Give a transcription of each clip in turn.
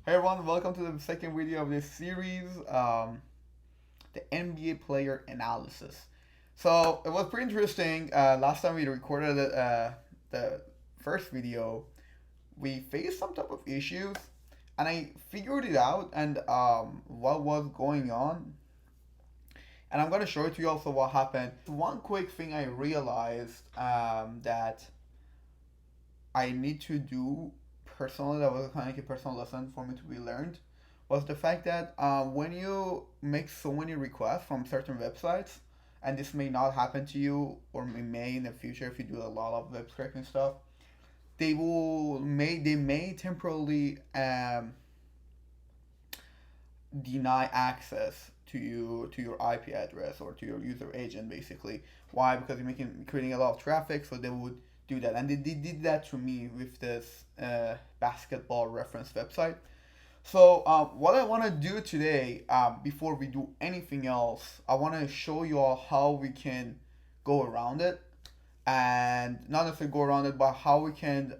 Hey everyone, welcome to the second video of this series, the NBA player analysis. So it was pretty interesting. Last time we recorded the first video, we faced some type of issues, and I figured it out and what was going on. And I'm gonna show it to you also what happened. One quick thing I realized that I need to do personally, that was kind of like a personal lesson for me to be learned, was the fact that when you make so many requests from certain websites, and this may not happen to you, or may in the future if you do a lot of web scraping stuff, they may temporarily deny access to your IP address or to your user agent basically. Why? Because you're creating a lot of traffic, so they would do that, and they did that to me with this basketball reference website. So what I want to do today, before we do anything else, I want to show you all how we can go around it, and not necessarily go around it, but how we can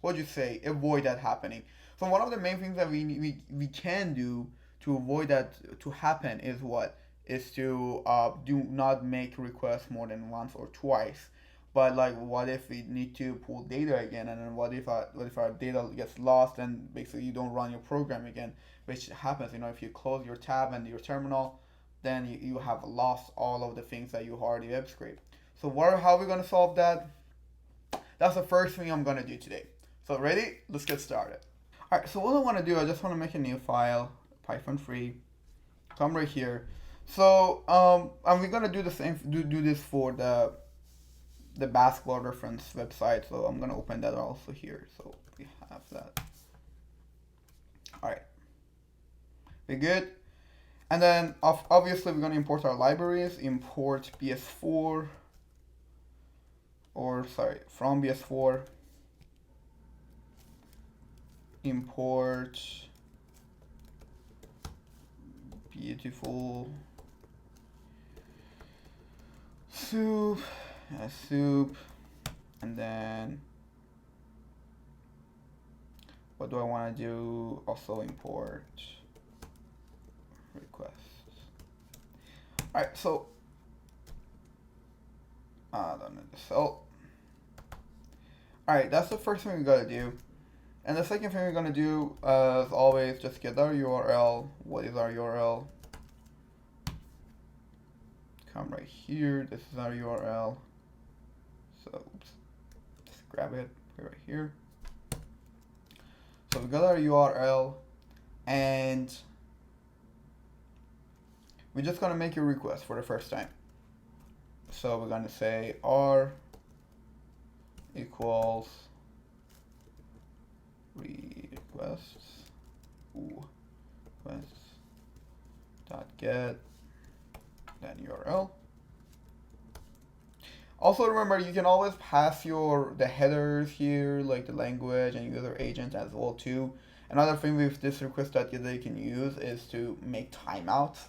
what do you say, avoid that happening. So one of the main things that we can do to avoid that to happen is what is to do not make requests more than once or twice. But like, what if we need to pull data again, and then what if our data gets lost and basically you don't run your program again, which happens. If you close your tab and your terminal, then you have lost all of the things that you already web scraped. So how are we gonna solve that? That's the first thing I'm gonna do today. So ready? Let's get started. Alright, so what I want to do, I just want to make a new file, Python free. Come right here. So and we're gonna do the same. Do this for the basketball reference website. So I'm gonna open that also here. So we have that. Alright, we good. And then obviously we're gonna import our libraries. Import BS4, or sorry, from BS4. Import beautiful soup, soup, and then what do I want to do? Also import requests. All right, so I don't know. So all right, that's the first thing we gotta do. And the second thing we're gonna do, as always, just get our URL. What is our URL? Come right here. This is our URL. So oops, just grab it right here. So we got our URL, and we're just gonna make a request for the first time. So we're gonna say r equals requests, requests dot get, then URL. Also remember, you can always pass the headers here, like the language and user agent as well too. Another thing with this request.get that you can use is to make timeouts.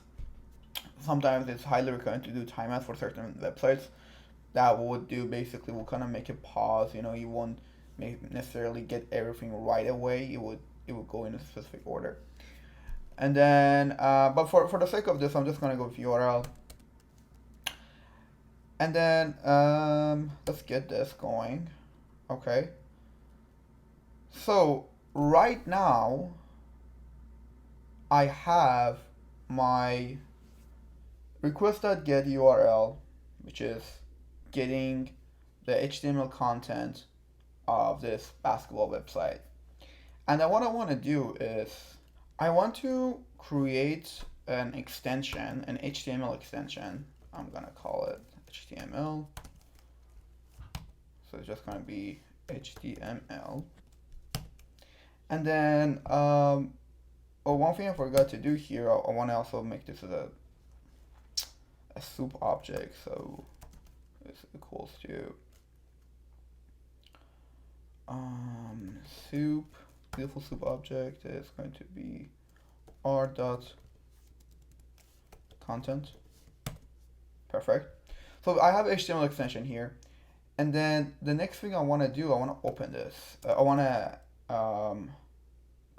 Sometimes it's highly recommended to do timeouts for certain websites. That would do basically will kind of make it pause. You won't necessarily get everything right away. It would go in a specific order. And then, but for the sake of this, I'm just gonna go with URL. And then let's get this going. Okay. So right now, I have my request.get URL, which is getting the HTML content of this basketball website. And then what I want to do is I want to create an extension, an HTML extension. I'm going to call it HTML. So it's just going to be HTML. And then one thing I forgot to do here, I want to also make this as a soup object. So it's equals to soup, beautiful soup object is going to be r dot content. Perfect. So I have HTML extension here, and then the next thing I want to do, I want to open this. I want to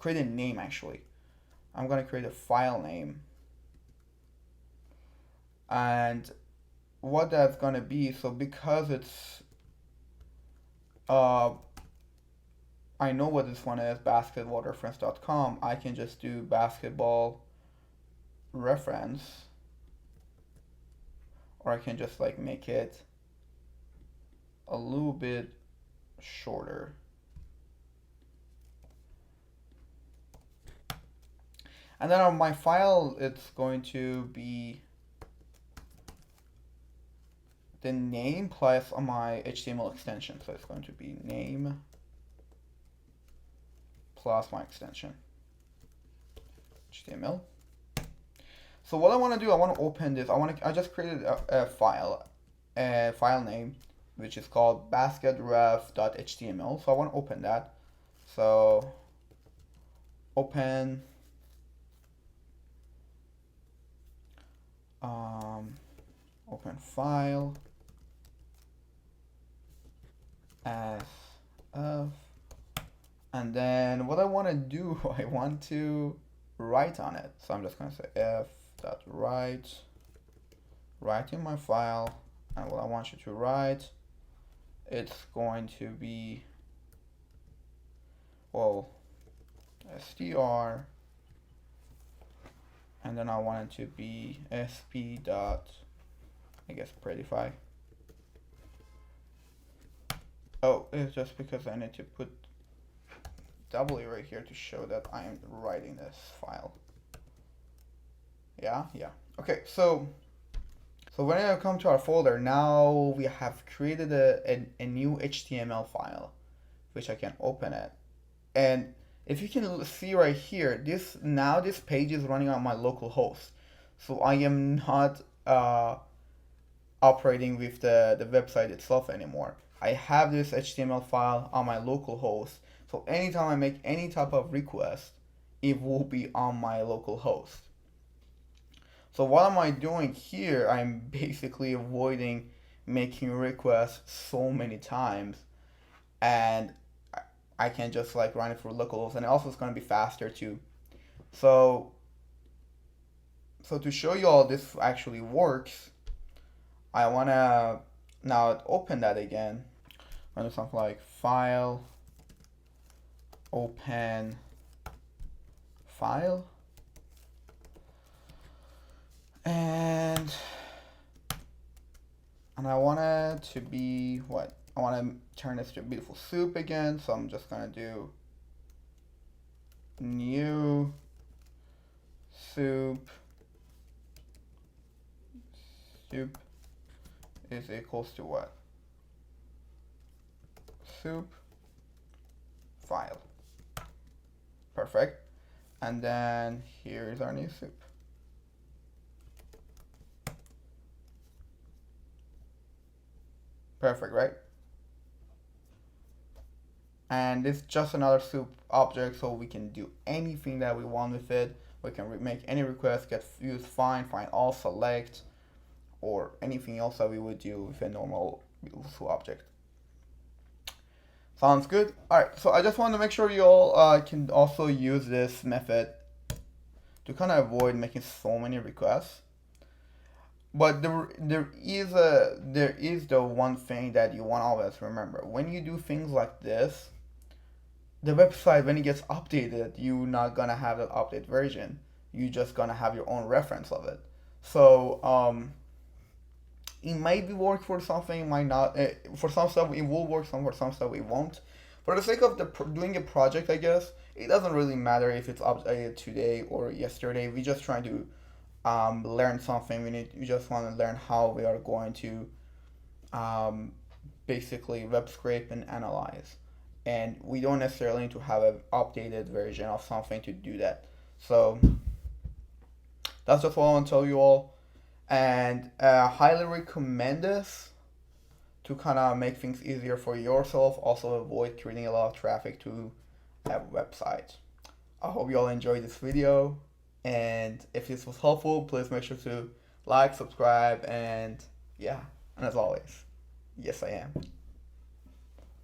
create a name actually. I'm gonna create a file name, and what that's gonna be, so because it's I know what this one is, basketballreference.com, I can just do basketball reference, or I can just like make it a little bit shorter. And then on my file, it's going to be the name plus my HTML extension. So it's going to be name plus my extension, HTML. So what I want to do, I want to open this. I just created a file name, which is called basketref.html. So I want to open that. So open open file as of, and then what I want to do, I want to write on it. So I'm just going to say f.write, write in my file, and what I want you to write, it's going to be, well, str, and then I want it to be sp dot, I guess, prettify. Oh, it's just because I need to put W right here to show that I am writing this file. Yeah. Okay, so when I come to our folder, now we have created a new HTML file, which I can open it. And if you can see right here, this page is running on my local host. So I am not operating with the website itself anymore. I have this HTML file on my local host. So anytime I make any type of request, it will be on my local host. So what am I doing here? I'm basically avoiding making requests so many times, and I can just like run it through localhost, and also it's going to be faster too. So to show you all this actually works, I want to now open that again. I'm going to do something like file, open file, and I want it to be what? I want to turn this to Beautiful Soup again, so I'm just going to do new soup is equals to what? Soup file. Perfect. And then here's our new soup. Perfect, right? And it's just another soup object, so we can do anything that we want with it. We can make any request, get use find all, select, or anything else that we would do with a normal soup object. Sounds good. All right, so I just want to make sure you all can also use this method to kind of avoid making so many requests. But there is the one thing that you want to always remember. When you do things like this, the website, when it gets updated, you're not gonna have the update version. You're just gonna have your own reference of it. So it might be work for something, it might not. For some stuff it will work, for some stuff it won't. For the sake of doing a project, I guess it doesn't really matter if it's updated today or yesterday. We're just trying to learn something. We just want to learn how we are going to basically web scrape and analyze, and we don't necessarily need to have an updated version of something to do that. So that's just what I want to tell you all, and highly recommend this to kind of make things easier for yourself, also avoid creating a lot of traffic to a website. I hope you all enjoyed this video, and if this was helpful, please make sure to like, subscribe, and yeah, and as always, yes I am.